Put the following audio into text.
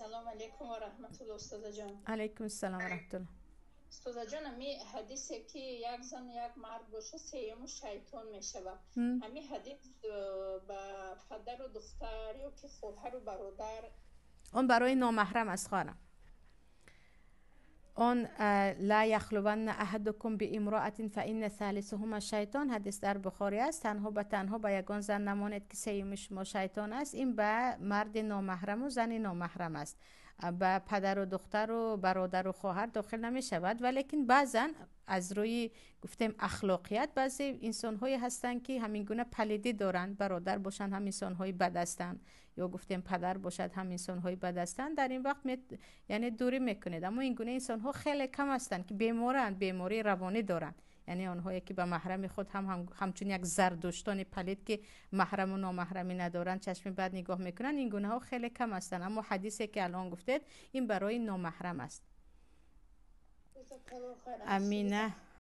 سلام علیکم و رحمت الله استاد جان. علیکم السلام و رحمت الله. استاد جان، می حدیثی که یک زن یک مرد باشه سیوم شیطان میشود. همین حدیث با پدر و دختر یا که خواهر و برادر اون برای نامحرم است خانم. اون لا یخلون احدکم بامرأة فإن ثالثهما شیطان، حدیث در بخاری است. تنها به یگان زن نماند که سوم شما شیطان است. این به مرد نامحرم و زن نامحرم است. به پدر و دختر و برادر و خواهر داخل نمی شود. ولیکن بعضا از روی گفتیم اخلاقیات بعضی انسان های هستند که همین گونه پلیدی دارند. برادر باشند هم انسان های بد هستند، یا گفتیم پدر باشد هم انسان های بد هستند. در این وقت یعنی دوری میکنید. اما این گونه انسان ها خیلی کم هستند که بیمارند، بیماری روانی دارند. یعنی آنهایی که به محرم خود همچون یک زردشتان پلید که محرم و نامحرمی ندارند، چشم بد نگاه میکنند، این گونه ها خیلی کم هستند. اما حدیثی که الان گفتید این برای نامحرم است. امینه.